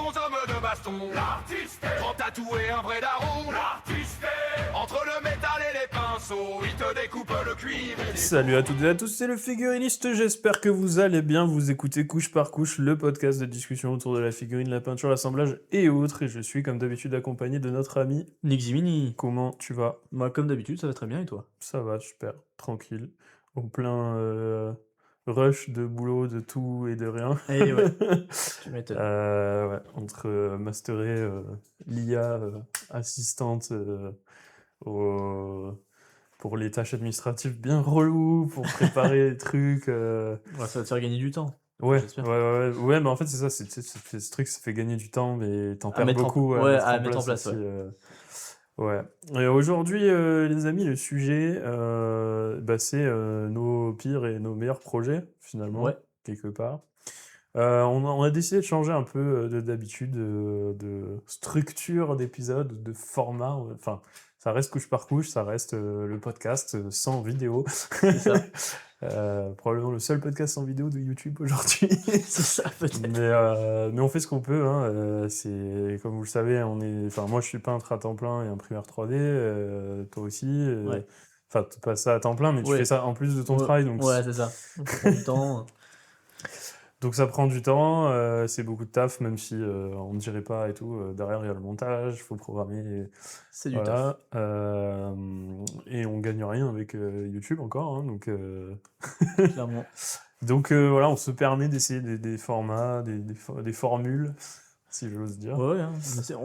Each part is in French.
hommes de baston. L'artiste trop tatoué, un vrai daron. L'artiste entre le métal et les pinceaux, il te découpe le cuivre. Salut à toutes et à tous, c'est le figuriniste, j'espère que vous allez bien, vous écoutez Couche par Couche, le podcast de discussion autour de la figurine, la peinture, l'assemblage et autres, et je suis comme d'habitude accompagné de notre ami. Niximini. Comment tu vas? Moi, comme d'habitude, ça va très bien, et toi? Ça va, super, tranquille, au plein rush de boulot, de tout et de rien. Eh ouais, tu m'étonnes. Ouais, entre masterer l'IA assistante pour les tâches administratives bien reloues, pour préparer les trucs. Ouais, ça va te faire gagner du temps. Ouais, j'espère. ouais, mais en fait, c'est ça, ce truc, ça fait gagner du temps, mais t'en perds mettre en- beaucoup ouais, à mettre en place, aussi, ouais. Et aujourd'hui, les amis, le sujet, c'est nos pires et nos meilleurs projets, finalement, Ouais. quelque part. On a décidé de changer un peu d'habitude, de structure d'épisode, de format. Enfin, ça reste couche par couche, ça reste le podcast sans vidéo. C'est ça. Probablement le seul podcast sans vidéo de YouTube aujourd'hui. C'est ça, peut-être. Mais on fait ce qu'on peut. Hein. C'est, comme vous le savez, moi, je suis peintre à temps plein et imprimeur 3D. Toi aussi. Ouais. Enfin, tu passes ça à temps plein, mais tu Ouais. fais ça en plus de ton Ouais, travail. Donc ouais, c'est ça. Ça prend du temps. Donc ça prend du temps, c'est beaucoup de taf, même si on ne dirait pas et tout. Derrière, il y a le montage, il faut programmer. C'est du taf. Voilà. Et on gagne rien avec YouTube encore. Hein, Clairement. donc voilà, on se permet d'essayer des formats, des formules, si j'ose dire. Ouais, hein. Mais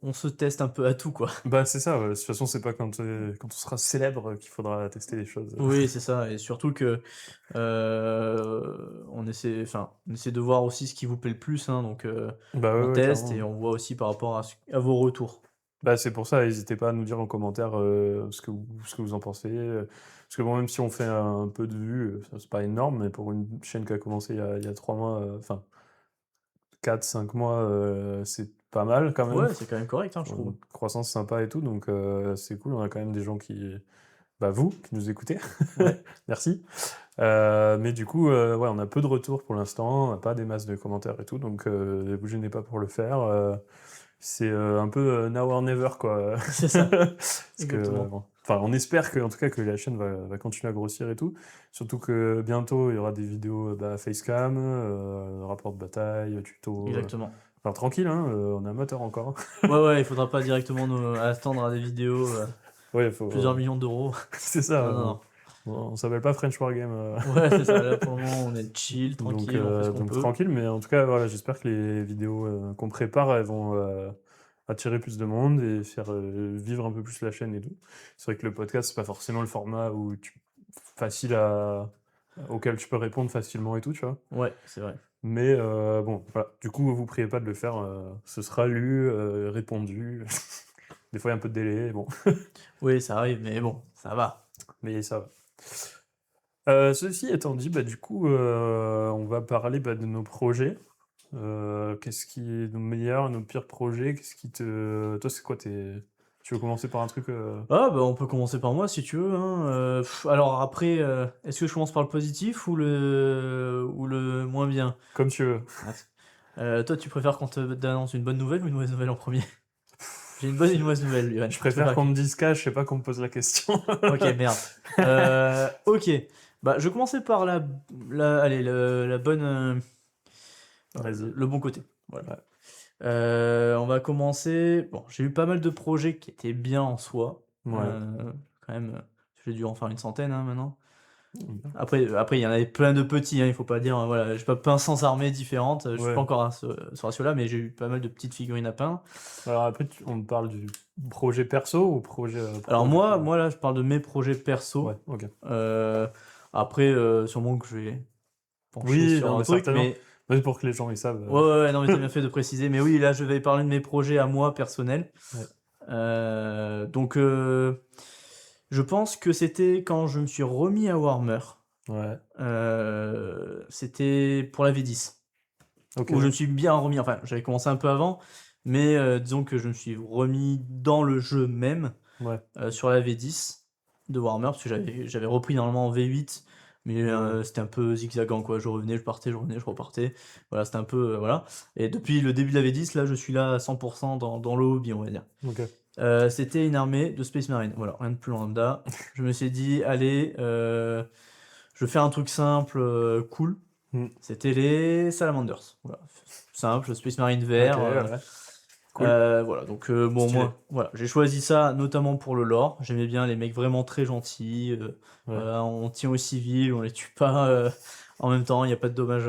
on se teste un peu à tout, quoi. Bah c'est ça, de toute façon, c'est pas quand on sera célèbre qu'il faudra tester les choses. Oui, c'est ça. Et surtout que on essaie de voir aussi ce qui vous plaît le plus, hein, donc Bah on ouais, teste clairement. et on voit aussi par rapport à vos retours. Bah, c'est pour ça, n'hésitez pas à nous dire en commentaire ce que vous en pensez. Parce que bon, même si on fait un peu de vues, c'est pas énorme, mais pour une chaîne qui a commencé il y a 3 mois, 4-5 mois, c'est pas mal quand même. Ouais, c'est quand même correct, hein, je trouve. Croissance sympa et tout, donc c'est cool. On a quand même des gens vous, qui nous écoutez. Ouais. Merci. Mais du coup, ouais, on a peu de retours pour l'instant, on n'a pas des masses de commentaires et tout, donc ne vous gênez pas pour le faire. C'est un peu now or never, quoi. C'est ça. Parce que, Exactement. bon, on espère que, en tout cas, que la chaîne va continuer à grossir et tout. Surtout que bientôt, il y aura des vidéos facecam, rapport de bataille, tuto. Exactement. Enfin, tranquille, hein, on est amateur encore. Ouais, il faudra pas directement attendre à des vidéos Ouais, faut. plusieurs millions d'euros. C'est ça. Non. On s'appelle pas French Wargame. Ouais, c'est ça. Là, pour le moment, on est chill, tranquille, on fait ce qu'on donc peut. tranquille, mais en tout cas, voilà, j'espère que les vidéos qu'on prépare, elles vont attirer plus de monde et faire vivre un peu plus la chaîne et tout. C'est vrai que le podcast, c'est pas forcément le format facile auquel tu peux répondre facilement et tout, tu vois. Ouais, c'est vrai. Mais bon, voilà. Du coup, vous priez pas de le faire. Ce sera lu, répondu. Des fois, il y a un peu de délai, bon. Oui, ça arrive, mais bon, ça va. Mais ça va. Ceci étant dit, du coup, on va parler de nos projets. Qu'est-ce qui est nos meilleurs, nos pires projets? Toi, c'est quoi Tu veux commencer par un truc Ah, bah, on peut commencer par moi si tu veux, hein. Alors après, est-ce que je commence par le positif ou le moins bien? comme tu veux? Toi, tu préfères qu'on t'annonce une bonne nouvelle ou une mauvaise nouvelle en premier? J'ai une bonne et une mauvaise nouvelle, Yoann. Je préfère qu'on me dise cas, je sais pas qu'on me pose la question. Ok, merde. Ok. Bah, je vais commencer par allez, la bonne, Vas-y. le bon côté. Voilà. Ouais. On va commencer. Bon, j'ai eu pas mal de projets qui étaient bien en soi. Ouais. Quand même, j'ai dû en faire une centaine, hein, maintenant. Mhm. Après, il y en avait plein de petits, hein, il faut pas dire, voilà, j'ai pas peint 100 armées différentes, je suis Ouais. pas encore à ce ratio-là, mais j'ai eu pas mal de petites figurines à peindre. Alors après, on parle du projet perso ou projet. Alors moi là, je parle de mes projets perso. Ouais, ok. Après, sûrement que je vais pencher Oui, sur non, un mais truc, certainement. mais Mais pour que les gens ils savent. ouais, non, mais t'as bien fait de préciser. Mais oui, là, je vais parler de mes projets à moi personnels. Ouais. Donc, je pense que c'était quand je me suis remis à Warhammer. Ouais. C'était pour la V10. Ok. Où je me suis bien remis. Enfin, j'avais commencé un peu avant, mais disons que je me suis remis dans le jeu même Ouais. sur la V10 de Warhammer, parce que j'avais repris normalement en V8 mais c'était un peu zigzagant, quoi. Je revenais, je partais, je revenais, je repartais. Voilà, c'était un peu, voilà. Et depuis le début de la V10, là, je suis là à 100% dans le hobby, on va dire. Ok. C'était une armée de Space Marine, voilà, rien de plus lambda. Je me suis dit, allez, je fais un truc simple, cool. Mm. C'était les Salamanders. Voilà. Simple, Space Marine Ok, vert. ouais. Cool. Voilà, donc bon, Stylé. moi, voilà, j'ai choisi ça notamment pour le lore. J'aimais bien les mecs vraiment très gentils. Ouais. Voilà, on tient aux civils, on les tue pas en même temps, il n'y a pas de dommage,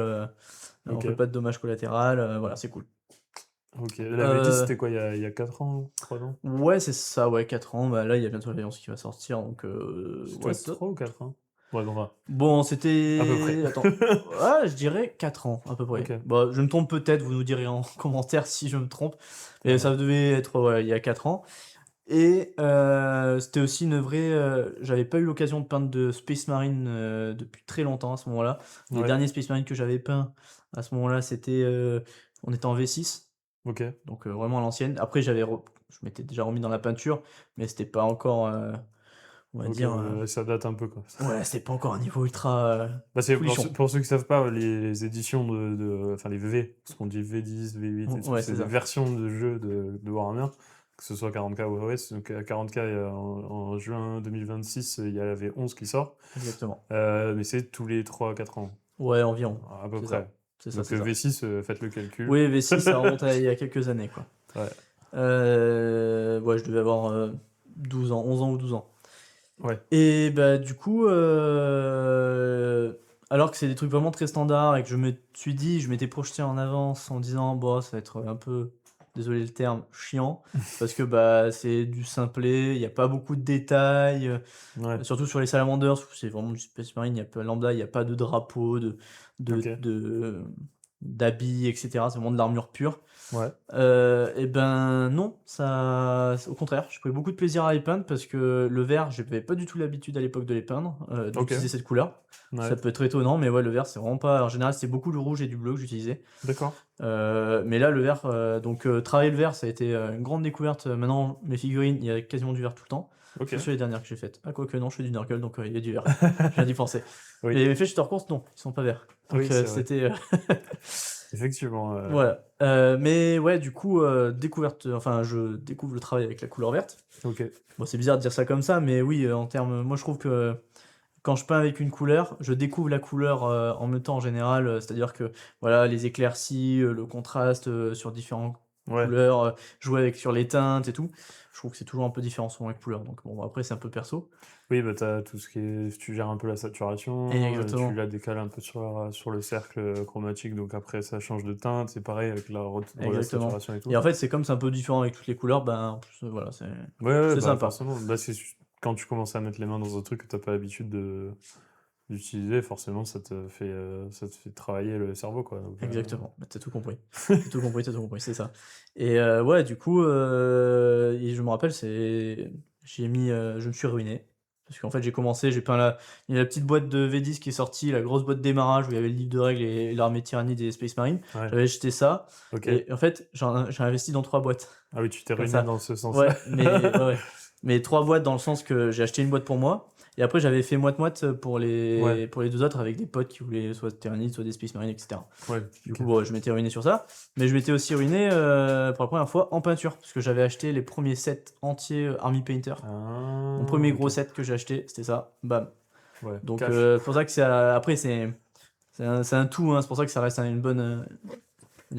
on Ok. fait pas de dommage collatéral. Voilà, c'est cool. Ok. La V10, c'était quoi, il y a 4 ans, 3 ans? Ouais, c'est ça, ouais, 4 ans. Bah, là, il y a bientôt l'Alliance qui va sortir, donc C'était ouais, c'est ça. 3 ou 4 ans? Ouais, bon, va. Bon, À peu c'était. près. Attends. Ouais, je dirais 4 ans, à peu près. Ok. Bah, je me trompe peut-être, vous nous direz en commentaire si je me trompe. Mais Ouais. ça devait être ouais, il y a 4 ans. Et c'était aussi une vraie. J'avais pas eu l'occasion de peindre de Space Marine depuis très longtemps à ce moment-là. Les Ouais. derniers Space Marine que j'avais peints à ce moment-là, c'était. On était en V6, Ok. donc vraiment à l'ancienne. Après, je m'étais déjà remis dans la peinture, mais c'était pas encore. On va Ok, dire. ça date un peu, quoi. Ouais, c'était pas encore un niveau ultra. Bah, c'est folichon. pour ceux qui savent pas, les éditions enfin les VV, parce qu'on dit V10, V8, et tout, Ouais, c'est c'est des ça. versions de jeux de Warhammer, que ce soit 40K ou OS. Donc à 40K, en juin 2026, il y a la V11 qui sort, Exactement. mais c'est tous les 3-4 ans, Ouais, environ. à peu C'est près. ça. C'est ça, Donc c'est ça. V6, faites le calcul. Oui, V6, ça remonte à il y a quelques années, quoi. Ouais. Ouais, je devais avoir 12 ans, 11 ans ou 12 ans. Ouais. Et bah, du coup, alors que c'est des trucs vraiment très standards et que je me suis dit, je m'étais projeté en avance en disant, bon, ça va être un peu, désolé le terme, chiant, parce que bah, c'est du simplet, il n'y a pas beaucoup de détails, Ouais. surtout sur les salamanders, où c'est vraiment du Space Marine, il y a pas lambda, il n'y a pas de drapeau, Ok. d'habits, etc. C'est vraiment de l'armure pure. Ouais. Et ben non, au contraire, j'ai pris beaucoup de plaisir à les peindre parce que le vert, j'avais pas du tout l'habitude à l'époque de les peindre, d'utiliser cette couleur. Ouais. Ça peut être étonnant, mais ouais, le vert, c'est vraiment pas. En général, c'est beaucoup le rouge et du bleu que j'utilisais. D'accord. Mais là, le vert, donc travailler le vert, ça a été une grande découverte. Maintenant, mes figurines, il y a quasiment du vert tout le temps. Ok. Sauf sur les dernières que j'ai faites. Ah, quoique non, je fais du Nurgle, donc il y a du vert. Je viens d'y penser. Oui. Mais mes flèches Course, non, ils sont pas verts. Donc Oui, c'est vrai. c'était. Effectivement. Voilà. Mais ouais, du coup, découverte. Enfin, je découvre le travail avec la couleur verte. Ok. Bon, c'est bizarre de dire ça comme ça, mais oui, en termes. Moi, je trouve que quand je peins avec une couleur, je découvre la couleur en même temps en général. C'est-à-dire que voilà, les éclaircies, le contraste sur différentes Ouais. couleurs, jouer sur les teintes et tout. Je trouve que c'est toujours un peu différent selon les couleurs. Donc bon, après, c'est un peu perso. Oui, bah t'as tout ce qui est. Tu gères un peu la saturation, Exactement. tu la décales un peu sur le cercle chromatique, donc après ça change de teinte, c'est pareil avec la Exactement. saturation et tout. Et en fait, c'est comme c'est un peu différent avec toutes les couleurs, ben en plus, voilà, c'est Ouais, c'est bah sympa. forcément. Bah, quand tu commences à mettre les mains dans un truc que t'as pas l'habitude d'utiliser, forcément ça te fait travailler le cerveau, quoi. Donc, Exactement, bah, t'as tout compris. T'as tout compris, c'est ça. Et ouais, du coup, et je me rappelle, je me suis ruiné. Parce qu'en fait, j'ai commencé, il y a la petite boîte de V10 qui est sortie, la grosse boîte de démarrage où il y avait le livre de règles et l'armée tyrannie des Space Marine. ouais. J'avais acheté ça, Ok. et en fait, j'ai investi dans 3 boîtes. Ah oui, tu t'es Comme ruiné ça. dans ce sens. Ouais, ouais. Mais 3 boîtes dans le sens que j'ai acheté une boîte pour moi, et après j'avais fait moite-moite pour Ouais. les 2 autres avec des potes qui voulaient soit Tyrannide, soit des Space Marine, etc. Ouais. Du ok. coup, bon, je m'étais ruiné sur ça, mais je m'étais aussi ruiné pour la première fois en peinture, parce que j'avais acheté les premiers sets entiers Army Painter. Ah, Mon premier ok. gros set que j'ai acheté, c'était ça, bam. Ouais. Donc cash. c'est pour ça que après c'est un tout, hein, c'est pour ça que ça reste il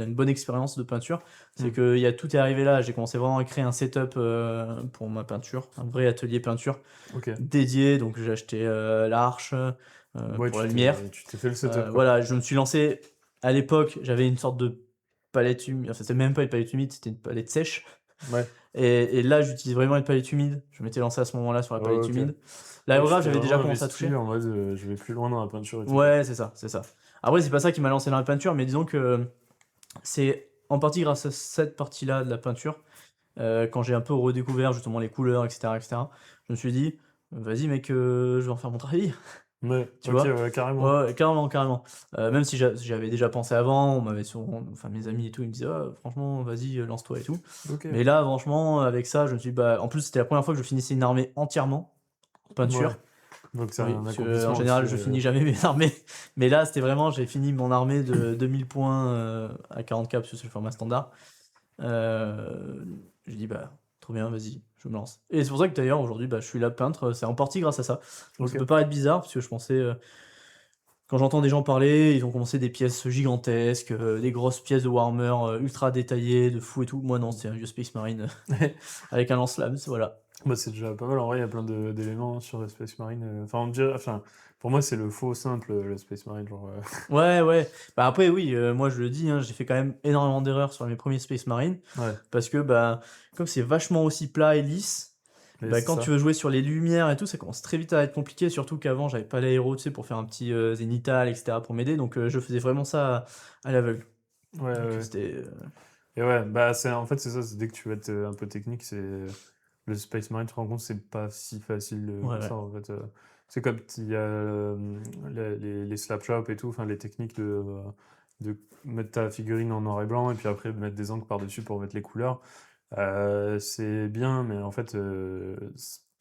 y a une bonne expérience de peinture. C'est que tout est arrivé là. J'ai commencé vraiment à créer un setup pour ma peinture, un vrai atelier peinture Ok. dédié. Donc j'ai acheté l'arche Ouais, pour la lumière. tu t'es fait le setup, quoi. Voilà, je me suis lancé. À l'époque, j'avais une sorte de palette humide. Enfin, c'était même pas une palette humide, c'était une palette sèche. Ouais. Et là, j'utilise vraiment une palette humide. Je m'étais lancé à ce moment-là sur la palette ok. humide. Ouais, L'aérographe, tu t'es j'avais déjà vraiment commencé à investi toucher. en mode je vais plus loin dans la peinture et tout. Ouais, c'est ça, c'est ça. Après, c'est pas ça qui m'a lancé dans la peinture, mais disons que c'est en partie grâce à cette partie-là de la peinture, quand j'ai un peu redécouvert justement les couleurs, etc., je me suis dit, vas-y mec, je vais en faire mon travail. Ouais, Tu ok, vois ouais, carrément. Ouais, carrément. Même si j'avais déjà pensé avant, on m'avait souvent, enfin mes amis et tout, ils me disaient, ah, franchement, vas-y, lance-toi et tout. Ok. Mais là, franchement, avec ça, je me suis dit, bah, en plus, c'était la première fois que je finissais une armée entièrement en peinture. Ouais. Donc c'est Oui, un parce que, accomplissement en général, aussi, je finis jamais mes armées. Mais là, c'était vraiment, j'ai fini mon armée de 2000 points à 40K, parce que c'est le format standard. Euh, j'ai dit, bah, trop bien, vas-y, je me lance. Et c'est pour ça que d'ailleurs, aujourd'hui, bah, je suis là peintre. C'est en partie grâce à ça. Donc ça OK. peut paraître bizarre, parce que je pensais, quand j'entends des gens parler, ils ont commencé des pièces gigantesques, des grosses pièces de Warhammer ultra détaillées, de fou et tout. Moi, non, c'est un vieux Space Marine avec un lance-flamme, voilà. Bah, c'est déjà pas mal. En vrai, il y a plein d'éléments sur le Space Marine. Enfin, on dirait, enfin, pour moi, c'est le faux simple, le Space Marine. Genre, Ouais, ouais. Bah après, oui, moi je le dis, hein, j'ai fait quand même énormément d'erreurs sur mes premiers Space Marine. ouais, Parce que, bah, comme c'est vachement aussi plat et lisse, mais bah, c'est quand tu ça. veux jouer sur les lumières et tout, ça commence très vite à être compliqué. Surtout qu'avant, j'avais pas l'aéro, tu sais, pour faire un petit zénithal, etc. pour m'aider. Donc je faisais vraiment ça à l'aveugle. Ouais, ouais, Donc ouais. c'était. Et ouais, bah, en fait, c'est ça. C'est dès que tu vas être un peu technique, le Space Marine, tu te rends compte, c'est pas si facile Ouais, que ouais. ça, en fait. C'est comme il y a les slap shops et tout, enfin, les techniques de mettre ta figurine en noir et blanc et puis après de mettre des encres par-dessus pour mettre les couleurs. C'est bien, mais en fait,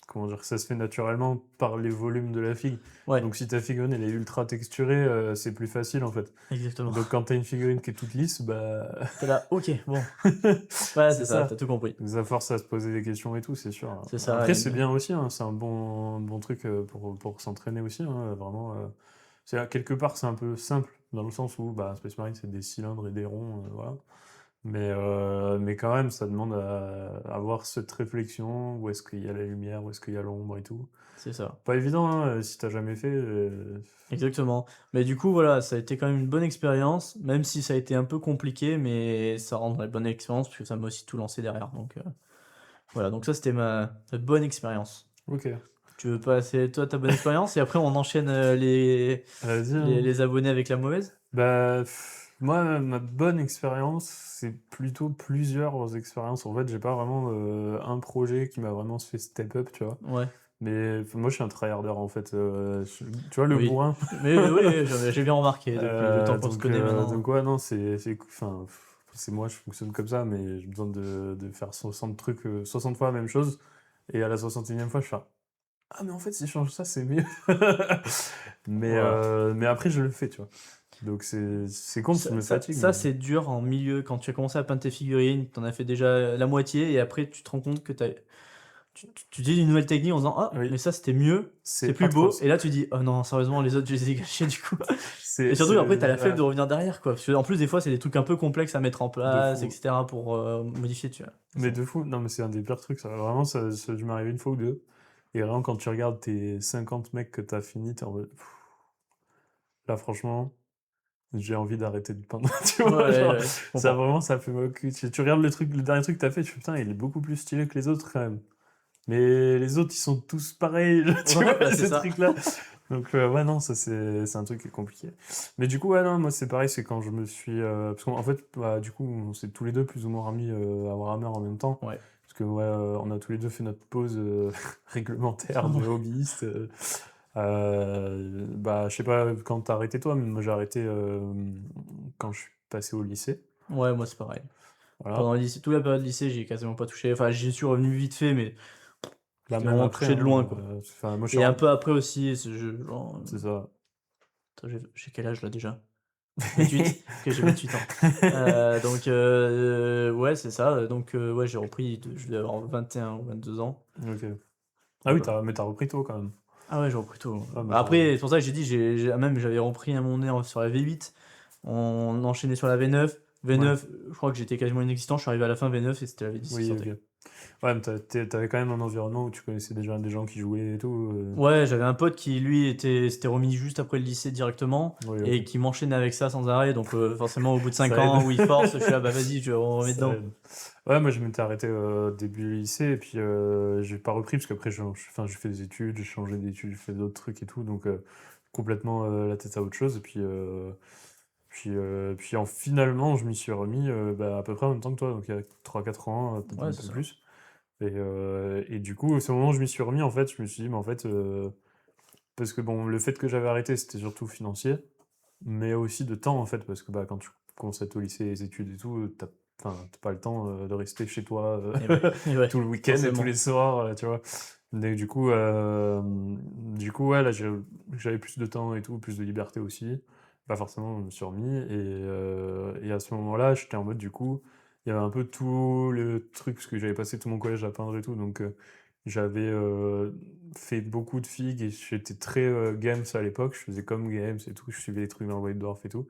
comment dire, ça se fait naturellement par les volumes de la figue. Ouais, Donc si ta figurine elle est ultra texturée, c'est plus facile en fait. exactement. Donc quand t'as une figurine qui est toute lisse, bah T'es là, ok, bon. Ouais, c'est c'est ça, ça. t'as tout compris. Donc ça force à se poser des questions et tout, c'est sûr. C'est ça. Après c'est bien aussi, hein, c'est un bon truc pour s'entraîner aussi, hein, vraiment. Quelque part c'est un peu simple dans le sens où bah, Space Marine c'est des cylindres et des ronds, voilà. Mais quand même, ça demande à avoir cette réflexion, où est-ce qu'il y a la lumière, où est-ce qu'il y a l'ombre et tout. C'est ça. Pas évident, hein, si t'as jamais fait. Exactement. Mais du coup, voilà, ça a été quand même une bonne expérience, même si ça a été un peu compliqué, mais ça rendrait bonne expérience, parce que ça m'a aussi tout lancé derrière. Donc voilà, donc ça c'était ma bonne expérience. Ok. Tu veux passer toi ta bonne expérience et après on enchaîne Vas-y, hein. les abonnés avec la mauvaise? Bah, moi, ma bonne expérience, c'est plutôt plusieurs expériences. En fait, j'ai pas vraiment un projet qui m'a vraiment fait step up, tu vois. Ouais, Mais moi, je suis un tryharder, en fait. Tu vois, le oui. bourrin. Mais oui, oui, j'ai bien remarqué depuis le temps qu'on se connaît Donc maintenant. ouais, non, enfin, c'est moi, je fonctionne comme ça, mais j'ai besoin de faire 60 trucs, 60 fois la même chose, et à la 61e fois, je fais ah, mais en fait, si je change ça, c'est mieux. Voilà. Mais après, je le fais, tu vois. Donc c'est con, je me fatigue, Ça mais c'est dur en milieu, quand tu as commencé à peindre tes figurines, t'en as fait déjà la moitié et après tu te rends compte que tu dis une nouvelle technique en disant ah oui, mais ça c'était mieux, c'est c'est plus beau et atroce. là tu dis oh non sérieusement les autres je les ai gâchés du coup. Et surtout après t'as la flemme Ouais, de revenir derrière quoi, parce que en plus des fois c'est des trucs un peu complexes à mettre en de place fou. etc pour modifier tu vois. Mais de fou, non, mais c'est un des pires trucs, ça. Vraiment, ça a dû m'arriver une fois ou deux. Et vraiment, quand tu regardes tes 50 mecs que t'as fini, t'es en mode, pff, là, franchement, j'ai envie d'arrêter de peindre, tu Ouais, vois, ouais, genre, ouais, je ça comprends. vraiment, ça fait mal au cul. Tu regardes le dernier truc que t'as fait, tu fais, putain, il est beaucoup plus stylé que les autres, quand même. Mais les autres, ils sont tous pareils, tu Ouais vois, bah c'est ces ça. trucs-là. Donc, ouais, non, ça, c'est un truc qui est compliqué. Mais du coup, ouais, non, moi, c'est pareil, c'est quand je me suis... parce qu'en fait, bah, du coup, on s'est tous les deux plus ou moins remis à Warhammer en même temps. Ouais. Parce que, ouais, on a tous les deux fait notre pause réglementaire de hobbyiste. Bah, je sais pas quand t'as arrêté toi, mais moi, j'ai arrêté quand je suis passé au lycée. Ouais moi c'est pareil. Voilà. Pendant le lycée, toute la période lycée j'ai quasiment pas touché, enfin j'y suis revenu vite fait mais Là, c'était même vraiment après, touché de hein, loin quoi. enfin, moi, je suis Et un peu après aussi, genre, c'est ça. attends, j'ai quel âge là déjà? 28? Ok, j'ai 28 ans. Donc, ouais, c'est ça. Donc, ouais, j'ai repris, je devais avoir 21 ou 22 ans. Ok. Ah oui, Voilà. mais t'as repris tôt quand même. Ah ouais, j'ai repris tôt. Ah, bah, Après, c'est pour ça que j'ai dit, même j'avais repris un moment donné sur la V8, on enchaînait sur la V9. ouais, V9, je crois que j'étais quasiment inexistant, je suis arrivé à la fin V9 et c'était la V10 qui oui, sortait. ok. Ouais, mais t'avais quand même un environnement où tu connaissais déjà des gens qui jouaient et tout. Ouais, j'avais un pote qui, lui, s'était remis juste après le lycée directement Oui, ok. et qui m'enchaînait avec ça sans arrêt. Donc, forcément, au bout de 5 Ça aide. ans où il force, je suis là, bah vas-y, on remet Ça dedans. aide. Ouais, moi je m'étais arrêté début lycée et puis j'ai pas repris parce qu'après enfin, j'ai fait des études, j'ai changé d'études, j'ai fait d'autres trucs et tout, donc complètement la tête à autre chose. Et puis finalement je m'y suis remis bah, à peu près en même temps que toi, donc il y a 3 4 ans, peut-être Ouais, un c'est peu ça. plus. Et du coup, au moment où je m'y suis remis, en fait, je me suis dit, mais en fait, parce que bon, le fait que j'avais arrêté, c'était surtout financier, mais aussi de temps, en fait, parce que bah, quand tu commences à être au lycée, les études et tout, t'as enfin, t'as pas le temps de rester chez toi Et ouais, tout le week-end et tous forcément. les soirs, tu vois. Mais du coup, ouais, là, j'avais plus de temps et tout, plus de liberté aussi. Pas forcément, je me suis remis. Et à ce moment-là, j'étais en mode, du coup, il y avait un peu tout le truc, parce que j'avais passé tout mon collège à peindre et tout. Donc, j'avais fait beaucoup de figues et j'étais très games à l'époque. Je faisais comme games et tout. Je suivais les trucs dans le White Dwarf et tout.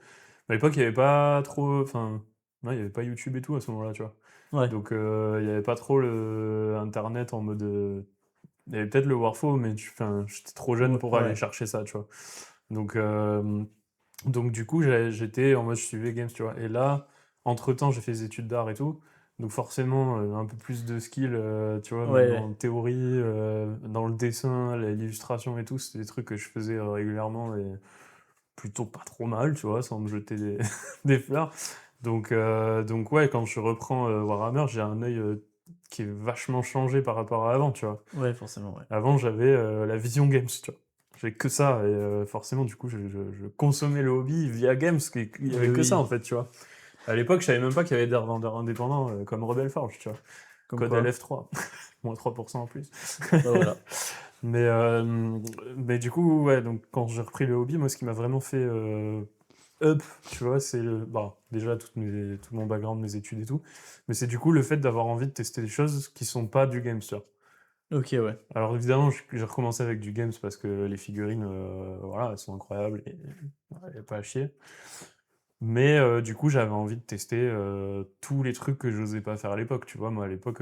Mais à l'époque, il n'y avait pas trop. Enfin, non, il n'y avait pas YouTube et tout à ce moment-là, tu vois. Ouais, Donc, il n'y avait pas trop le Internet en mode. Il y avait peut-être le Warfo, mais enfin, j'étais trop jeune ouais, pour aller ouais. chercher ça, tu vois. Donc, du coup, j'étais en mode, je suivais Games, tu vois. Et là, entre-temps, j'ai fait des études d'art et tout. Donc forcément, un peu plus de skill, tu vois, même Ouais, en théorie, dans le dessin, l'illustration et tout, c'était des trucs que je faisais régulièrement et plutôt pas trop mal, tu vois, sans me jeter des, des fleurs. Donc ouais, quand je reprends Warhammer, j'ai un œil qui est vachement changé par rapport à avant, tu vois. ouais, forcément, ouais. Avant, j'avais la vision games, tu vois. J'avais que ça, et forcément, du coup, je consommais le hobby via games, il y Oui, avait que ça, oui, en fait, tu vois. À l'époque, je savais même pas qu'il y avait des revendeurs indépendants comme Rebel Forge, tu vois. comme Code quoi. LF3, moins 3% en plus. Bah voilà. Mais, du coup, ouais, donc quand j'ai repris le hobby, moi, ce qui m'a vraiment fait up, tu vois, c'est bah, déjà tout mon background, mes études et tout, mais c'est du coup le fait d'avoir envie de tester des choses qui sont pas du game, tu vois. Ok, ouais. Alors évidemment, j'ai recommencé avec du games parce que les figurines, voilà, elles sont incroyables et il y a pas à chier. Mais du coup, j'avais envie de tester tous les trucs que j'osais pas faire à l'époque, tu vois. Moi, à l'époque,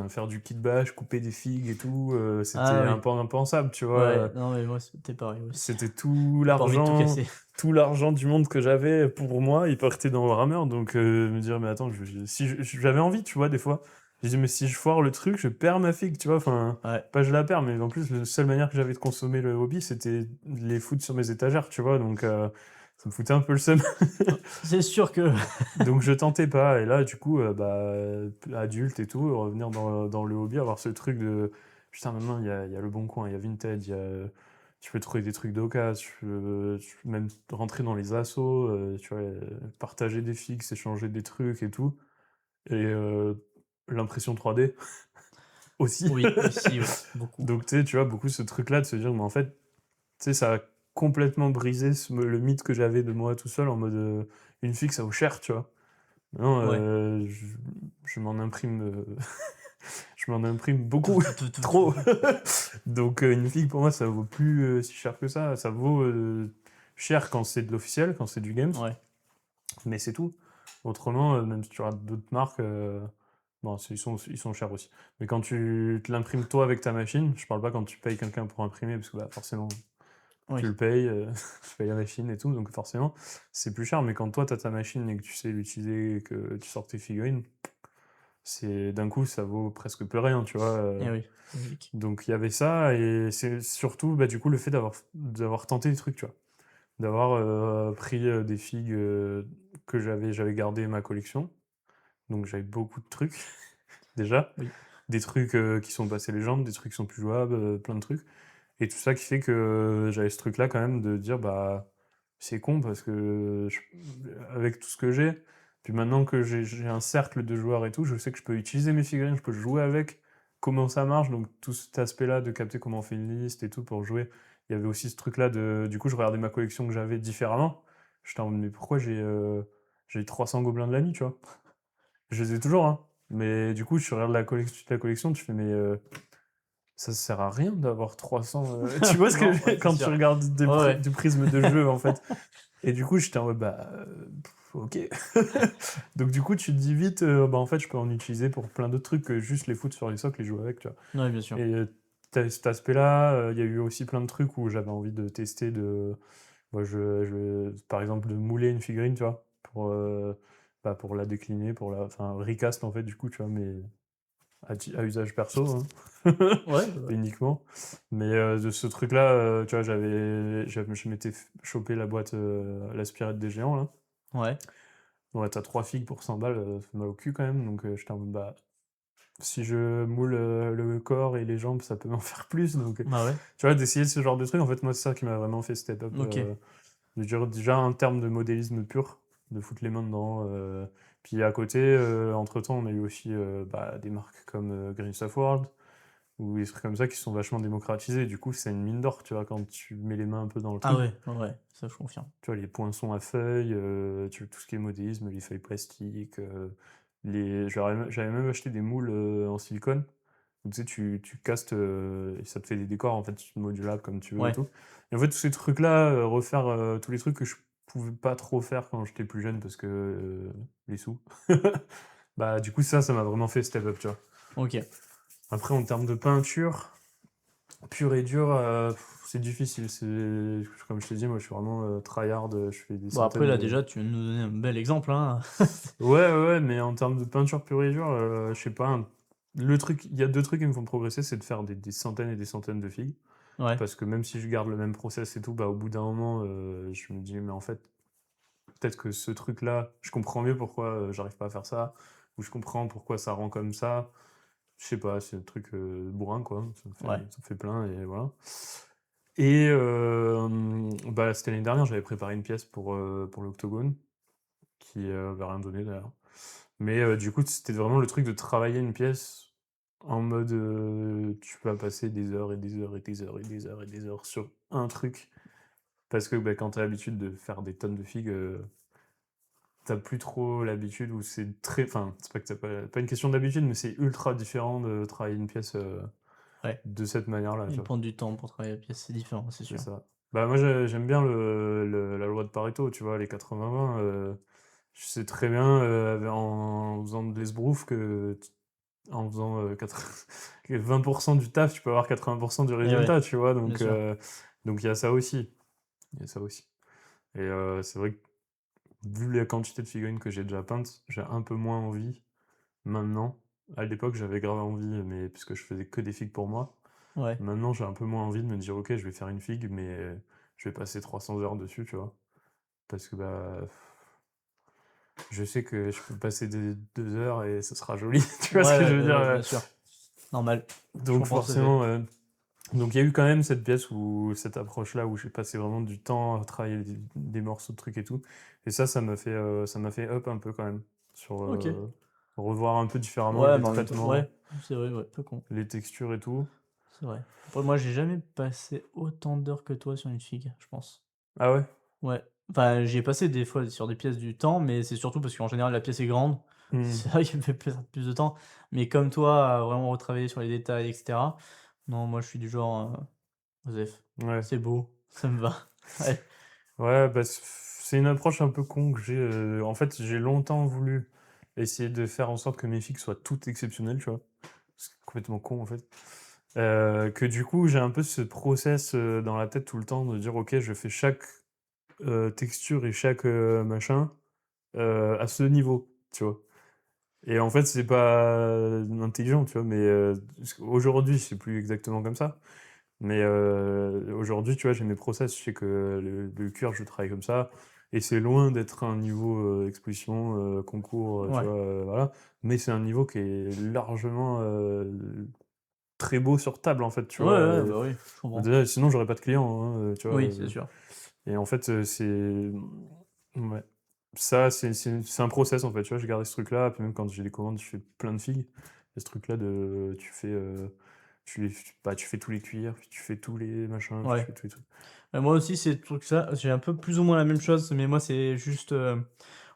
faire du kit bash, couper des figues et tout, Ah c'était un oui. peu impensable, tu vois. Ouais, non, mais moi, c'était pareil aussi. C'était T'as pas envie de tout casser. tout l'argent du monde que j'avais pour moi, il partait dans Warhammer. Donc me dire, mais attends, si j'avais envie, tu vois, des fois. Je dis, mais si je foire le truc, je perds ma figue, tu vois. Enfin, Ouais. pas je la perds, mais en plus, la seule manière que j'avais de consommer le hobby, c'était de les foutre sur mes étagères, tu vois. Donc ça me foutait un peu le seum. C'est sûr que. Donc je tentais pas. Et là, du coup, adulte et tout, revenir dans le hobby, avoir ce truc de putain, maintenant il y a le Bon Coin, il y a Vinted, tu peux trouver des trucs d'occasion, tu peux même rentrer dans les assos, tu vois, partager des fixes, échanger des trucs et tout. Et l'impression 3D aussi. Oui, aussi, ouais. Beaucoup. Donc tu vois, beaucoup ce truc-là de se dire, mais en fait, tu sais, ça a complètement brisé le mythe que j'avais de moi tout seul en mode une fixe ça vaut cher, tu vois. Non, Ouais. je m'en imprime, je m'en imprime Tout, beaucoup, tout, tout, tout, trop. tout. Donc une figue pour moi ça vaut plus si cher que ça. Ça vaut cher quand c'est de l'officiel, quand c'est du games, Ouais. mais c'est tout. Autrement, même si tu as d'autres marques, bon, ils sont chers aussi. Mais quand tu te l'imprimes toi avec ta machine, je parle pas quand tu payes quelqu'un pour imprimer, parce que bah, forcément tu Oui. le payes, tu payes la machine et tout, donc forcément c'est plus cher. Mais quand toi tu as ta machine et que tu sais l'utiliser et que tu sors tes figurines, c'est d'un coup ça vaut presque plus rien, tu vois. Eh oui, logique. Donc il y avait ça et c'est surtout bah, du coup le fait d'avoir tenté des trucs, tu vois. D'avoir pris des figues que j'avais gardé ma collection. Donc j'avais beaucoup de trucs déjà. Oui. Des trucs qui sont passés légendes, des trucs qui sont plus jouables, plein de trucs. Et tout ça qui fait que j'avais ce truc-là quand même de dire bah c'est con parce que avec tout ce que j'ai, puis maintenant que j'ai un cercle de joueurs et tout, je sais que je peux utiliser mes figurines, je peux jouer avec, comment ça marche, donc tout cet aspect-là de capter comment on fait une liste et tout pour jouer. Il y avait aussi ce truc-là de, du coup, je regardais ma collection que j'avais différemment. J'étais en mode, mais pourquoi j'ai 300 gobelins de la nuit, tu vois? Je les ai toujours, hein. Mais du coup, tu regardes la collection, tu fais, mais ça sert à rien d'avoir 300. Tu vois ce que Non, je ouais, c'est quand tu sûr. regardes Ouais. du prisme de jeu, en fait. Et du coup, j'étais en mode, bah, ok. Donc, du coup, tu te dis vite, bah, en fait, je peux en utiliser pour plein d'autres trucs que juste les foutre sur les socles et jouer avec, tu vois. Ouais, bien sûr. Et t'as cet aspect-là, il y a eu aussi plein de trucs où j'avais envie de tester, moi, par exemple, de mouler une figurine, tu vois, pour la décliner, enfin, recast, en fait, du coup, tu vois, mais à usage perso, hein. Ouais, ouais. Uniquement. Mais de ce truc-là, tu vois, je m'étais chopé la boîte, l'aspirette des géants, là. Ouais. Ouais, t'as 3 figues pour 100 balles, ça fait mal au cul quand même. Donc j'étais en mode, bah, si je moule le corps et les jambes, ça peut m'en faire plus. Donc, Bah ouais. tu vois, d'essayer ce genre de truc, en fait, moi, c'est ça qui m'a vraiment fait step up. Ok. Déjà, en termes de modélisme pur. de foutre les mains dedans. Puis à côté, entre-temps, on a eu aussi des marques comme Green Stuff World, ou des trucs comme ça qui sont vachement démocratisés. Du coup, c'est une mine d'or, tu vois, quand tu mets les mains un peu dans le Ah truc. ouais, ça je confirme. Tu vois, les poinçons à feuilles, tout ce qui est modélisme, les feuilles plastiques, j'avais même acheté des moules en silicone. Donc, tu sais, tu castes et ça te fait des décors en fait modulables comme tu veux et Ouais, tout. Et en fait, tous ces trucs-là, refaire tous les trucs que je pouvais pas trop faire quand j'étais plus jeune parce que les sous. Bah, du coup, ça m'a vraiment fait step up, tu vois. ok. Après, en termes de peinture, pur et dur, c'est difficile. Comme je t'ai dit, moi, je suis vraiment tryhard. Je fais des Bon, après, centaines là, de. déjà, tu viens de nous donner un bel exemple, hein. Ouais, mais en termes de peinture pure et dure, je sais pas. Il y a deux trucs qui me font progresser, c'est de faire des centaines et des centaines de figues. Ouais, Parce que même si je garde le même process et tout, bah, au bout d'un moment, je me dis, mais en fait, peut-être que ce truc-là, je comprends mieux pourquoi j'arrive pas à faire ça, ou je comprends pourquoi ça rend comme ça. Je sais pas, c'est un truc bourrin, quoi. ouais, Ça me fait plein, et voilà. Et c'était l'année dernière, j'avais préparé une pièce pour l'Octogone, qui avait rien donné d'ailleurs. Mais du coup, c'était vraiment le truc de travailler une pièce en mode tu vas passer des heures et des heures et des heures et des heures et des heures sur un truc. Parce que quand t'as l'habitude de faire des tonnes de figues, t'as plus trop l'habitude où c'est très. Enfin, c'est pas que t'as pas une question d'habitude, mais c'est ultra différent de travailler une pièce ouais. de cette manière-là, tu Il vois. prend du temps pour travailler la pièce, c'est différent, c'est C'est sûr. ça. Bah, moi, j'aime bien la loi de Pareto, tu vois, les 80-20. Je sais très bien, en faisant de l'esbrouf, en faisant que 20% du taf, tu peux avoir 80% du Et ouais, résultat, tu vois. bien sûr. Donc il y a ça aussi. Il y a ça aussi. Et c'est vrai que vu la quantité de figurines que j'ai déjà peintes, j'ai un peu moins envie maintenant. À l'époque, j'avais grave envie, mais puisque je faisais que des figues pour moi. Ouais, Maintenant, j'ai un peu moins envie de me dire, ok, je vais faire une figue, mais je vais passer 300 heures dessus, tu vois. Parce que je sais que je peux passer 2 heures et ce sera joli, tu vois ce que je veux dire. bien sûr. Normal. Je Donc comprends tout à fait. forcément, donc il y a eu quand même cette pièce où cette approche-là où j'ai passé vraiment du temps à travailler des morceaux de trucs et tout. Et ça m'a fait up un peu quand même sur Ok. revoir un peu différemment Ouais, les mais en même temps, traitements, ouais, c'est vrai, ouais, peu con. les textures et tout. C'est vrai. Après, moi, j'ai jamais passé autant d'heures que toi sur une figue, je pense. Ah ouais? Ouais. Enfin, j'y ai passé des fois sur des pièces du temps, mais c'est surtout parce qu'en général, la pièce est grande. Hmm. C'est vrai qu'il me fait plus de temps. Mais comme toi, à vraiment retravailler sur les détails, etc. Non, moi, je suis du genre, Osef, Ouais. c'est beau, ça me va. Ouais. Ouais, c'est une approche un peu con que j'ai. En fait, j'ai longtemps voulu essayer de faire en sorte que mes figues soient toutes exceptionnelles, tu vois. C'est complètement con en fait. Que du coup, j'ai un peu ce process dans la tête tout le temps de dire, ok, je fais chaque texture et chaque machin à ce niveau, tu vois. Et en fait, c'est pas intelligent, tu vois, mais aujourd'hui, c'est plus exactement comme ça. Mais aujourd'hui, tu vois, j'ai mes process, je sais que le cuir, je travaille comme ça, et c'est loin d'être un niveau exposition, concours, tu Ouais. vois, voilà. Mais c'est un niveau qui est largement très beau sur table, en fait, tu Ouais, vois. ouais, bah oui, je comprends. Déjà, sinon, j'aurais pas de clients, hein, tu vois. Oui, c'est sûr. Et en fait, ouais. Ça, c'est un process, en fait, tu vois. J'ai gardé ce truc-là, puis même quand j'ai des commandes, je fais plein de figues. Il y a ce truc-là de. Tu fais tous les cuirs, puis tu fais tous les machins, puis tu Ouais. fais tous les trucs. Moi aussi, c'est truc ça. J'ai un peu plus ou moins la même chose, mais moi, c'est juste.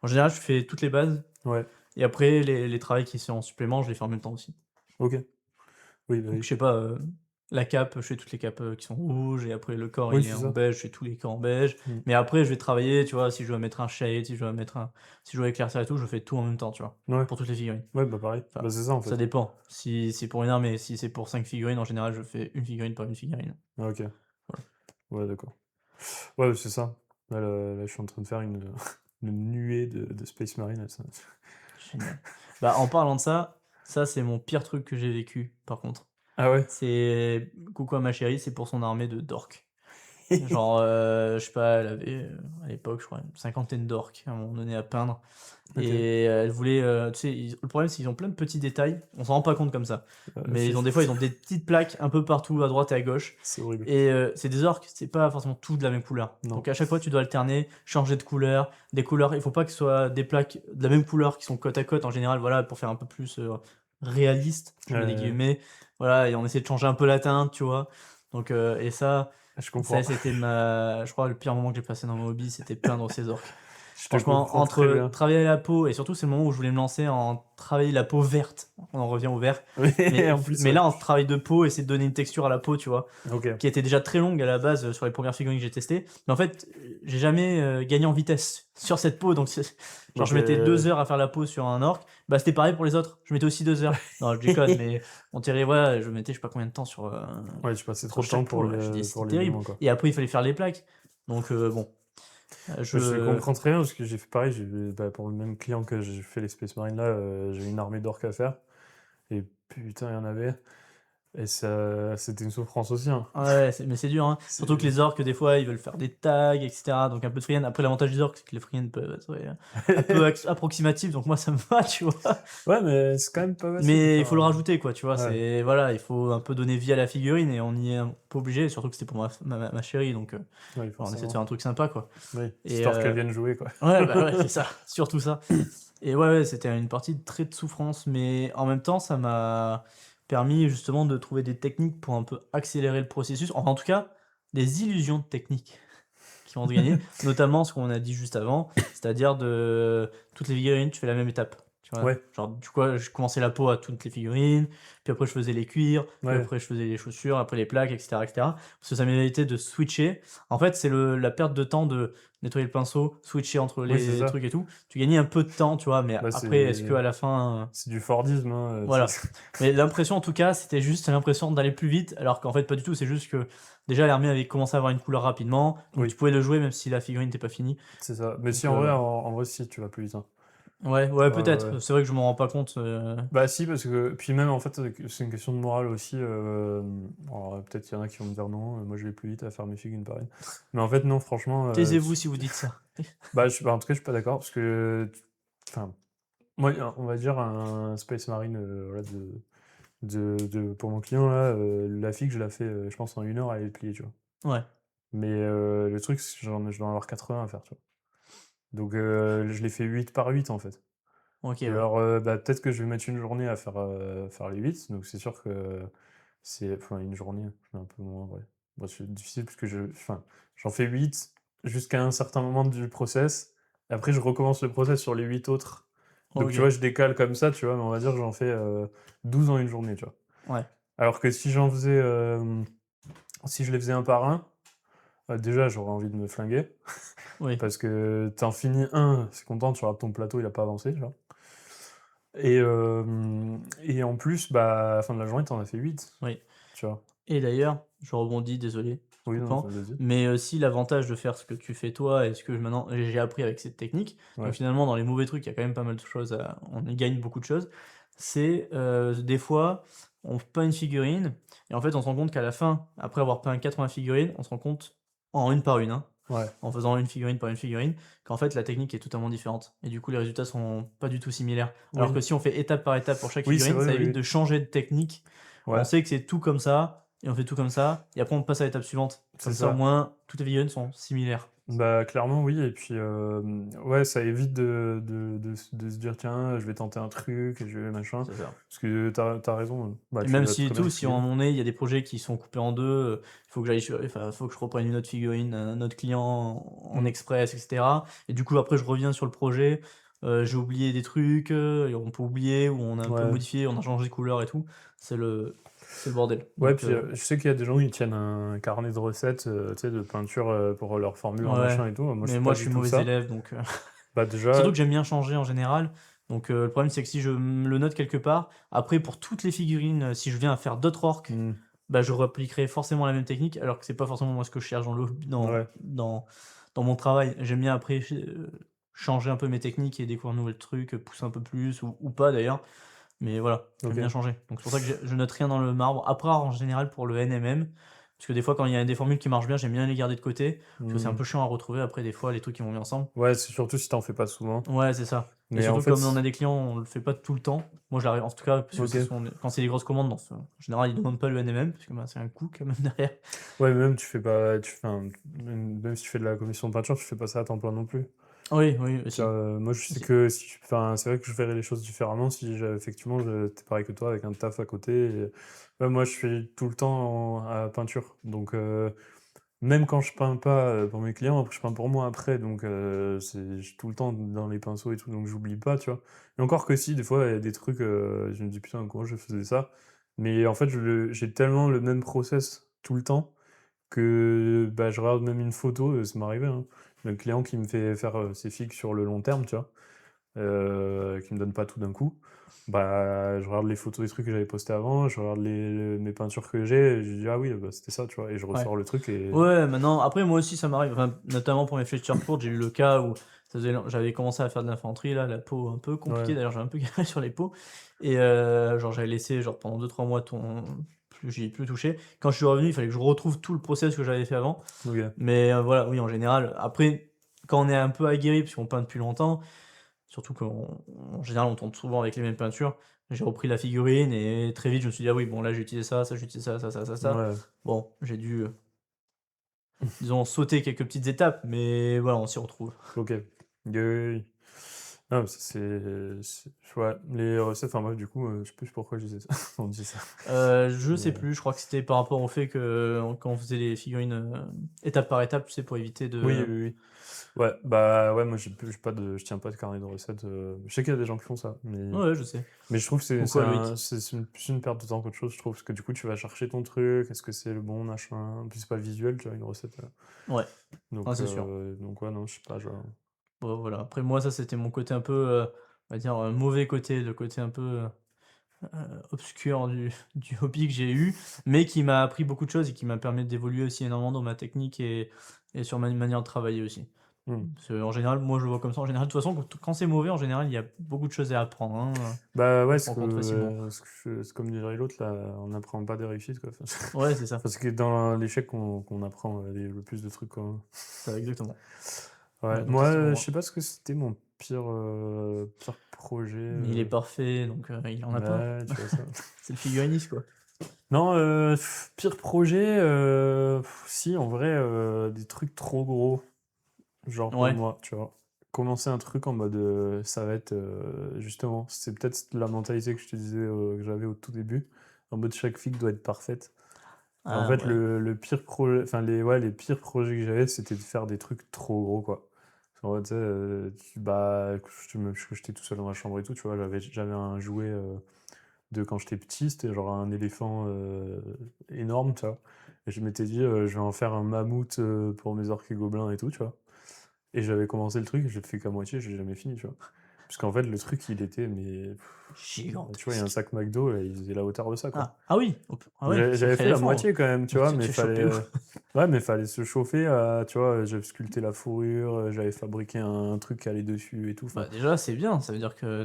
En général, je fais toutes les bases. Ouais, Et après, les travaux qui sont en supplément, je les fais en même temps aussi. ok. Oui, bah Donc, oui. je sais pas, la cape, je fais toutes les capes qui sont rouges. Et après, le corps, Oui, il est c'est en ça. beige, je fais tous les corps en beige. Mm. Mais après, je vais travailler, tu vois, si je dois mettre un shade, si je dois mettre un. Si je dois éclaircir et tout, je fais tout en même temps, tu vois. Ouais, Pour toutes les figurines. ouais, bah pareil. Enfin, Bah c'est ça, en ça fait. dépend. Si c'est pour une arme et si c'est pour 5 figurines, en général, je fais une figurine par une figurine. Ah, ok. Voilà. Ouais, d'accord. Ouais, c'est ça. Là, je suis en train de faire une nuée de Space Marine, là, ça. Génial. Bah, en parlant de ça, c'est mon pire truc que j'ai vécu, par contre. Ah ouais? C'est coucou à ma chérie, c'est pour son armée de d'orques. Genre, je sais pas, elle avait, à l'époque, je crois, une cinquantaine d'orques à un moment donné à peindre. Ok. Et elle voulait, tu sais, le problème, c'est qu'ils ont plein de petits détails. On s'en rend pas compte comme ça. Mais Si, des fois, ils ont des petites plaques un peu partout, à droite et à gauche. c'est horrible. Et c'est des orques, c'est pas forcément tout de la même couleur. Non. Donc à chaque fois, tu dois alterner, changer de couleur, des couleurs. Il faut pas que ce soit des plaques de la même couleur qui sont côte à côte en général, voilà, pour faire un peu plus réaliste, je mets des Ouais. guillemets. Voilà, et on essaie de changer un peu la teinte, tu vois. Donc, et ça, Je comprends. c'était je crois, le pire moment que j'ai passé dans mon hobby, c'était peindre ces orques. Je te Franchement, comprends très entre bien. travailler la peau et surtout, c'est le moment où je voulais me lancer en travailler la peau verte. On en revient au vert. Oui, Mais, en plus, mais ouais. là, en travail de peau, essayer de donner une texture à la peau, tu vois, Ok. qui était déjà très longue à la base sur les premières figurines que j'ai testées. Mais en fait, j'ai jamais gagné en vitesse sur cette peau. Donc, genre, je Donc, mettais 2 heures à faire la peau sur un orc. Bah, c'était pareil pour les autres. Je mettais aussi 2 heures. Non, je déconne, mais on dirait, ouais, je mettais je sais pas combien de temps sur, ouais, tu passais sur trop de temps chaque pour peau. Je dis, pour c'était les terrible. mouvements, quoi. Et après, il fallait faire les plaques. Donc, bon. Je comprends très bien parce que j'ai fait pareil. Pour le même client que j'ai fait les Space Marines là, j'ai une armée d'orques à faire. Et putain, il y en avait. Et ça, c'était une souffrance aussi, hein. Ouais, mais c'est dur, hein. Surtout que C'est- les orques, des fois, ils veulent faire des tags, etc. Donc un peu de freehand. Après, l'avantage des orques, c'est que les freehand peuvent être un peu approximatifs. Donc moi, ça me va, tu vois. Ouais, mais c'est quand même pas facile de Mais il faire faut le rajouter, quoi, tu vois. Ouais. C'est, voilà, il faut un peu donner vie à la figurine et on y est un peu obligé. Surtout que c'était pour ma chérie. Donc Ouais, voilà, on essaie de forcément. faire un truc sympa, quoi. Oui, Et histoire qu'elle vienne jouer, quoi. ouais, bah ouais, c'est ça. Surtout ça. Et ouais, c'était une partie très de souffrance. Mais en même temps, ça m'a permis justement de trouver des techniques pour un peu accélérer le processus. Enfin, en tout cas, des illusions de technique qui vont se gagner, notamment ce qu'on a dit juste avant, c'est-à-dire de toutes les figurines, tu fais la même étape. Tu vois, Ouais. genre du coup, je commençais la peau à toutes les figurines, puis après je faisais les cuirs, puis Ouais. après je faisais les chaussures, après les plaques, etc., etc. Parce que ça méritait de switcher. En fait, c'est la perte de temps de nettoyer le pinceau, switcher entre Oui, c'est les ça. trucs et tout. Tu gagnais un peu de temps, tu vois, mais Bah, après, est-ce que à la fin, c'est du Fordisme, hein. voilà. Mais l'impression, en tout cas, c'était juste l'impression d'aller plus vite, alors qu'en fait, pas du tout. C'est juste que déjà, l'armée avait commencé à avoir une couleur rapidement, donc Oui. tu pouvais le jouer même si la figurine n'était pas finie. C'est ça. Mais si, Donc, en vrai, si, tu vas plus vite, hein. ouais, Ouais, peut-être. ouais. C'est vrai que je m'en rends pas compte. Bah si, parce que... Puis même, en fait, c'est une question de morale aussi. Alors, peut-être qu'il y en a qui vont me dire non, moi je vais plus vite à faire mes figurines pareil. Mais en fait, non, franchement... Taisez-vous si vous dites ça. en tout cas, je suis pas d'accord, parce que... Enfin, moi, on va dire un Space Marine voilà, pour mon client, là, la figue, je la fais, je pense, en 1 heure, elle est pliée, tu vois. Ouais. Mais le truc, c'est que je dois en avoir 80 à faire, tu vois. Donc, je les fais 8 par 8, en fait. Ok, Et ouais. alors, peut-être que je vais mettre une journée à faire les 8, donc c'est sûr que c'est... Enfin, une journée, je mets un peu moins, ouais. Bon, c'est difficile parce que enfin, j'en fais 8 jusqu'à un certain moment du process. Après, je recommence le process sur les 8 autres. Donc, tu Ok. vois, je décale comme ça, tu vois, mais on va dire que j'en fais 12 en une journée, tu vois. Ouais. Alors que si j'en faisais... si je les faisais un par un, déjà, j'aurais envie de me flinguer. Oui. Parce que t'en finis un, c'est content, tu regardes ton plateau, il a pas avancé, tu vois. Et en plus, bah, à la fin de la journée, t'en as fait 8, Oui. tu vois. Et d'ailleurs, je rebondis, désolé, Oui, non, coupant, vas-y. mais aussi l'avantage de faire ce que tu fais toi et ce que maintenant j'ai appris avec cette technique, Ouais. donc finalement dans les mauvais trucs, il y a quand même pas mal de choses, on y gagne beaucoup de choses, c'est des fois, on peint une figurine, et en fait on se rend compte qu'à la fin, après avoir peint 80 figurines, on se rend compte, en une par une, hein, Ouais. en faisant une figurine par une figurine, qu'en fait la technique est totalement différente, et du coup les résultats sont pas du tout similaires. Alors Oui. que si on fait étape par étape pour chaque Oui, c'est figurine, vrai, ça oui, évite oui. de changer de technique. Ouais. On sait que c'est tout comme ça, et on fait tout comme ça, et après on passe à l'étape suivante. Comme C'est ça, au ça. moins, toutes les figurines sont similaires. Bah, clairement, oui. Et puis, ouais, ça évite de se dire, tiens, je vais tenter un truc, et je vais machin. C'est ça. Parce que t'as raison. Bah, Et tu même l'as si très bien tout, si à un expliqué. moment donné, il y a des projets qui sont coupés en deux, il faut que faut que je reprenne une autre figurine, un autre client en Mm. express, etc. Et du coup, après, je reviens sur le projet, j'ai oublié des trucs, et on peut oublier, ou on a un peu Ouais. modifié, on a changé de couleur et tout. C'est le bordel. Ouais, Donc, puis je sais qu'il y a des gens qui tiennent un carnet de recettes, tu sais, de peinture pour leur formule, leur ouais. machin et tout. Moi, je Mais suis moi, pas je du suis tout mauvais ça. élève, donc. Bah, Surtout déjà... que j'aime bien changer en général. Donc le problème c'est que si je me le note quelque part, après pour toutes les figurines, si je viens à faire d'autres orques, Mm. bah, je réappliquerai forcément la même technique, alors que c'est pas forcément moi ce que je cherche Ouais. dans mon travail. J'aime bien après changer un peu mes techniques et découvrir de nouveaux trucs, pousser un peu plus ou pas d'ailleurs. Mais voilà, j'aime Ok. bien changer. Donc c'est pour ça que je note rien dans le marbre. Après en général pour le NMM, Parce que des fois, quand il y a des formules qui marchent bien, j'aime bien les garder de côté. Parce que c'est un Mmh. peu chiant à retrouver après, des fois, les trucs qui vont bien ensemble. Ouais, c'est surtout si t'en fais pas souvent. Ouais, c'est ça. Et Mais en surtout, fait, comme on a des clients, on le fait pas tout le temps. Moi, je l'arrive, en tout cas, parce que OK. quand c'est des grosses commandes, en général, ils demandent pas le NMM, parce que bah, c'est un coût quand même derrière. Ouais, même tu fais pas, même si tu fais de la commission de peinture, tu fais pas ça à temps plein non plus. Oui, oui, Tu aussi. vois, moi, je sais Aussi. que si, enfin, c'est vrai que je verrais les choses différemment si effectivement j'étais pareil que toi avec un taf à côté. Ouais, moi, je fais tout le temps à peinture. Donc, même quand je peins pas pour mes clients, je peins pour moi après. Donc, je suis tout le temps dans les pinceaux et tout. Donc, j'oublie pas, tu vois. Et encore que si, des fois, il y a des trucs, je me dis putain, comment je faisais ça? Mais en fait, j'ai tellement le même process tout le temps que bah, je regarde même une photo, ça m'est arrivé, hein. Le client qui me fait faire ses figues sur le long terme, tu vois, qui me donne pas tout d'un coup, bah, je regarde les photos des trucs que j'avais postés avant, je regarde mes peintures que j'ai, et je dis ah oui, bah, c'était ça, tu vois, et je Ouais. ressors le truc et. Ouais, maintenant, après, moi aussi, ça m'arrive, enfin, notamment pour mes fléchitures courtes, j'ai eu le cas où j'avais commencé à faire de l'infanterie, là, la peau un peu compliquée, Ouais, d'ailleurs, j'ai un peu galéré sur les peaux. Et genre, j'avais laissé, genre, pendant 2-3 mois, j'y ai plus touché. Quand je suis revenu, il fallait que je retrouve tout le process que j'avais fait avant. ok. Mais voilà, oui, en général. Après, quand on est un peu aguerri, puisqu'on peint depuis longtemps, surtout qu'en général, on tourne souvent avec les mêmes peintures, j'ai repris la figurine et très vite, je me suis dit, ah oui, bon, là, j'ai utilisé ça, ça, j'ai utilisé ça, ça, ça, ça, ça. Ouais, Bon, j'ai dû, disons, sauter quelques petites étapes, mais voilà, on s'y retrouve. ok. Oui, oui, oui. Non, mais ça, ouais, les recettes, enfin bref, du coup, je sais plus pourquoi je disais ça. On dit ça. Je sais Mais, plus, je crois que c'était par rapport au fait que quand on faisait les figurines étape par étape, tu sais, pour éviter oui, de. oui, oui. Ouais, bah ouais, moi je tiens pas de carnet de recettes. Je sais qu'il y a des gens qui font ça, Ouais, je sais. mais je trouve que Pourquoi, Loïc? plus une perte de temps qu'autre chose, je trouve, parce que du coup tu vas chercher ton truc, est-ce que c'est le bon machin, puis c'est pas visuel, tu vois, une recette. Ouais, ah, c'est sûr. Donc ouais, non, je sais pas, genre. Bon, voilà. Après, moi, ça, c'était mon côté un peu, on va dire, mauvais côté, le côté un peu obscur du hobby que j'ai eu, mais qui m'a appris beaucoup de choses et qui m'a permis d'évoluer aussi énormément dans ma technique et sur ma manière de travailler aussi. Hmm. Parce que, en général, moi, je le vois comme ça. En général, de toute façon, quand c'est mauvais, en général, il y a beaucoup de choses à apprendre, hein. Bah On ouais, se rend compte facilement. c'est comme dirait l'autre, là, on n'apprend pas des réussites, quoi. Ouais, c'est ça. Parce que dans l'échec qu'on apprend le plus de trucs, quoi. Ça, exactement. Ouais, Voilà, donc ça, moi, c'était pour je sais moi. pas ce que c'était mon pire projet. Mais il est parfait, donc il en a pas. Ouais, tu vois ça. C'est le figuriniste, quoi. Non, pire projet, si, en vrai, des trucs trop gros, genre pour Ouais. moi, tu vois. Commencer un truc en mode, ça va être, justement, c'est peut-être la mentalité que je te disais, que j'avais au tout début, en mode chaque figue doit être parfaite. En Ah fait, ouais. le pire projet, enfin, les pires projets que j'avais, c'était de faire des trucs trop gros, quoi. En vrai, tu sais, bah, que j'étais tout seul dans ma chambre et tout, tu vois, j'avais un jouet de quand j'étais petit, c'était genre un éléphant énorme, tu vois. Et je m'étais dit, je vais en faire un mammouth pour mes orques et gobelins et tout, tu vois. Et j'avais commencé le truc, j'ai fait qu'à moitié, j'ai jamais fini, tu vois. Parce qu'en fait, le truc, il était, mais. Tu vois, il y a un Gigantesque. sac McDo, il faisait la hauteur de ça, quoi. Ah oui, ah ouais, J'avais sacré fait la éléphant. moitié quand même, tu Mais vois, tu mais l'as chopé où? ouais, mais fallait se chauffer, tu vois, j'avais sculpté la fourrure, j'avais fabriqué un truc qui allait dessus et tout, enfin. Bah déjà, c'est bien, ça veut dire que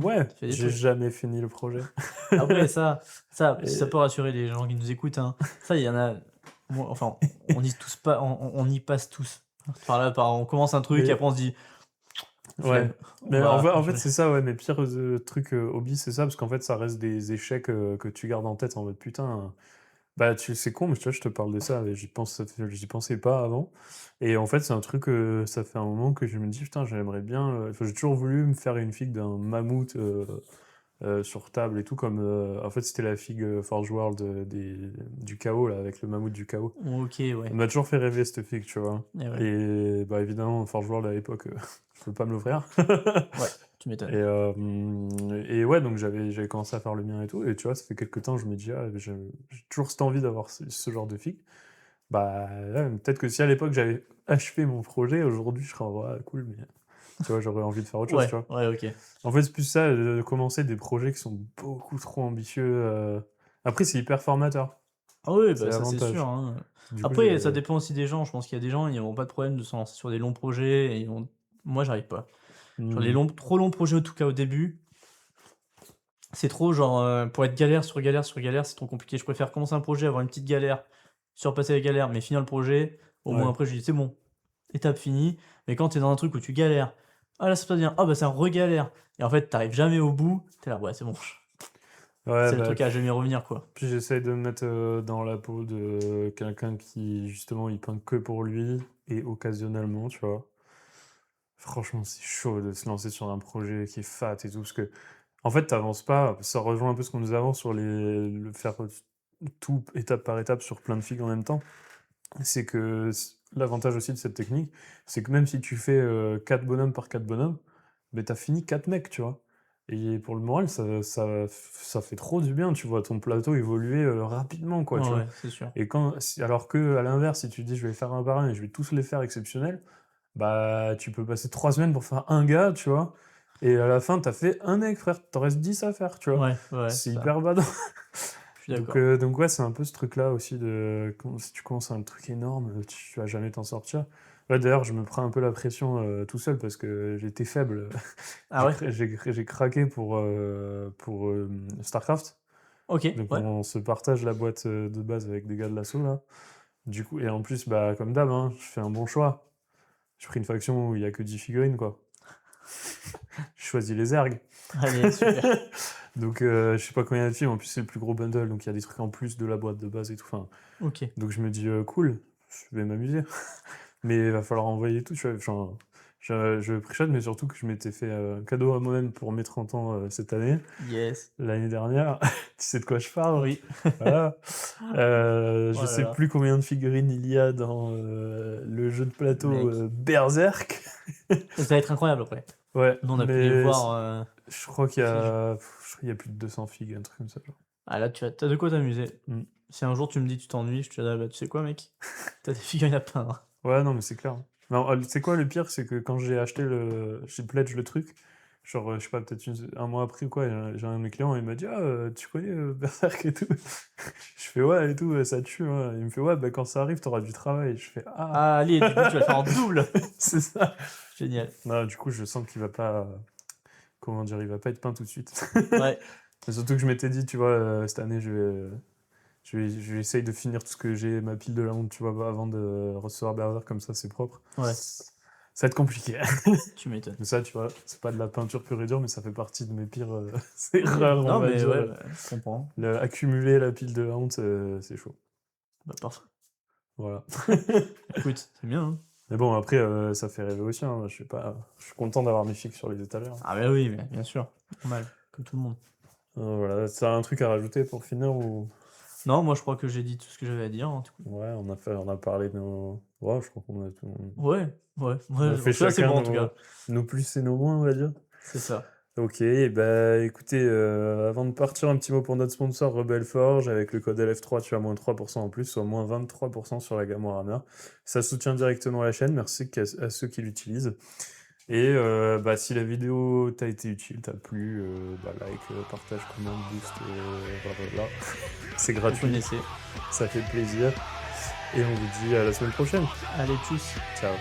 Ouais, tu fait des j'ai trucs. jamais fini le projet. Après, ça, si ça Et- peut rassurer les gens qui nous écoutent, hein, ça, il y en a. Enfin, on y tous pas, on y passe tous. On commence un truc et Mais après on se dit, ouais, flemme, on mais va en fait changer. c'est ça, ouais, mes pires trucs hobbies, c'est ça, parce qu'en fait ça reste des échecs que tu gardes en tête en mode putain, bah c'est con, mais tu vois, je te parle de ça, et j'y pensais pas avant, et en fait c'est un truc, ça fait un moment que je me dis putain, j'aimerais bien, enfin, j'ai toujours voulu me faire une figue d'un mammouth sur table et tout, comme en fait c'était la figue Forge World du chaos, là, avec le mammouth du chaos. Ok, Elle ouais. m'a toujours fait rêver cette figue, tu vois. Eh ouais. Et bah évidemment, Forge World à l'époque, je peux pas me l'offrir. Ouais, tu Et, m'étonnes. et ouais, donc j'avais commencé à faire le mien et tout. Et tu vois, ça fait quelques temps, je me dis, ah, j'ai toujours cette envie d'avoir ce genre de figue. Bah ouais, peut-être que si à l'époque j'avais achevé mon projet, aujourd'hui je serais en vrai cool, mais tu vois, j'aurais envie de faire autre chose, tu Ouais, vois. ouais, ok. En fait, c'est plus ça, de commencer des projets qui sont beaucoup trop ambitieux. Après, c'est hyper formateur. Ah oui, C'est bah ça c'est sûr, l'avantage. hein. Du coup, Après, ça dépend aussi des gens. Je pense qu'il y a des gens, ils n'auront pas de problème de se lancer sur des longs projets. Moi, j'arrive pas. Genre les Hmm. trop longs projets, en tout cas au début, c'est trop genre pour être galère sur galère sur galère, c'est trop compliqué. Je préfère commencer un projet, avoir une petite galère, surpasser la galère, mais finir le projet. Au moins Ouais. après, je dis c'est bon, étape finie. Mais quand t'es dans un truc où tu galères, ah là ça se passe bien, ah bah ça regalère. Et en fait, t'arrives jamais au bout, t'es là, ouais, c'est bon. Ouais, C'est le bah, truc à jamais revenir, quoi. puis j'essaye de me mettre dans la peau de quelqu'un qui, justement, il peint que pour lui et occasionnellement, tu vois. Franchement, c'est chaud de se lancer sur un projet qui est fat et tout, parce que, en fait, t'avances pas. Ça rejoint un peu ce qu'on nous avance sur le faire tout étape par étape sur plein de figues en même temps. C'est que l'avantage aussi de cette technique, c'est que même si tu fais 4 bonhommes par 4 bonhommes, ben t'as fini 4 mecs, tu vois. Et pour le moral, ça fait trop du bien, tu vois ton plateau évoluer rapidement, quoi, Ouais, tu vois. ouais, c'est sûr. Et alors que, à l'inverse, si tu dis je vais faire un par un et je vais tous les faire exceptionnels, bah tu peux passer 3 semaines pour faire un gars, tu vois. Et à la fin, t'as fait un mec, frère, t'en restes 10 à faire, tu vois. Ouais, ouais, C'est ça. hyper badant. Je suis d'accord. Donc ouais, c'est un peu ce truc-là aussi si tu commences un truc énorme, tu vas jamais t'en sortir. Là d'ailleurs, je me prends un peu la pression tout seul parce que j'étais faible. Ah ouais? J'ai craqué pour StarCraft. Ok, Donc ouais. on se partage la boîte de base avec des gars de l'assaut là. Du coup, et en plus, bah comme d'hab, hein, je fais un bon choix. J'ai pris une faction où il y a que 10 figurines, quoi. J'ai choisi les ergs. Allez, super. Donc je sais pas combien il y a de films, en plus c'est le plus gros bundle, donc il y a des trucs en plus de la boîte de base et tout. Enfin, Ok. donc je me dis cool, je vais m'amuser. Mais il va falloir envoyer tout, tu vois. Enfin, je préchote, mais surtout que je m'étais fait un cadeau à moi-même pour mes 30 ans cette année. Yes. L'année dernière, tu sais de quoi je parle? Oui. Voilà. Oh Je là sais là. plus combien de figurines il y a dans le jeu de plateau Mec. Berserk. Ça va être incroyable après. Ouais, Nous, on a pu les mais voir. je crois qu'il y a, plus de 200 figues, un truc comme ça. Genre. Ah là, t'as de quoi t'amuser. Mm. Si un jour tu me dis tu t'ennuies, je te dis, bah, tu sais quoi, mec? T'as des figurines à peindre. Ouais, non, mais c'est clair. Non, tu sais quoi, le pire, c'est que quand j'ai acheté j'ai pledge le truc, genre, je sais pas, peut-être un mois après ou quoi, j'ai un de mes clients, il m'a dit, ah, tu connais Berserk et tout. Je fais, ouais, et tout, ça tue. Hein. Il me fait, ouais, bah quand ça arrive, t'auras du travail. Je fais, ah, Ah, allez, du coup, tu vas le faire en double. c'est ça. Génial. Non, du coup, je sens qu'il va pas, comment dire, il va pas être peint tout de suite. Ouais. Mais surtout que je m'étais dit, tu vois, cette année, je vais essayer de finir tout ce que j'ai, ma pile de la honte, tu vois, avant de recevoir Berserk, comme ça, c'est propre. Ouais. Ça va être compliqué. Tu m'étonnes. Mais ça, tu vois, c'est pas de la peinture pure et dure, mais ça fait partie de mes pires erreurs, on Non, va mais dire. ouais, je comprends. Accumuler la pile de la honte, c'est chaud. Bah, parfait. Voilà. Écoute, c'est bien, hein. Mais bon, après, ça fait rêver aussi. Hein. Je suis content d'avoir mes figues sur les étagères. Ah, bah oui, mais bien sûr. Normal, comme tout le monde. Voilà. Ça a un truc à rajouter pour finir ou... Non, moi, je crois que j'ai dit tout ce que j'avais à dire, hein, du coup. Ouais, on a parlé de nos... Ouais, je crois qu'on a tout... Ouais, ouais. On a fait Ça, c'est chacun bon, en tout cas. nos plus et nos moins, on va dire. C'est ça. Ok, bah écoutez, avant de partir, un petit mot pour notre sponsor Rebel Forge. Avec le code LF3, tu as moins 3% en plus, soit moins 23% sur la gamme Warhammer. Ça soutient directement la chaîne, merci à ceux qui l'utilisent. Et bah, si la vidéo t'a été utile, t'a plu, bah, like, partage, commente, boost, blablabla. C'est Vous gratuit, connaissez. ça fait plaisir. Et on vous dit à la semaine prochaine. Allez, tchuss. Ciao.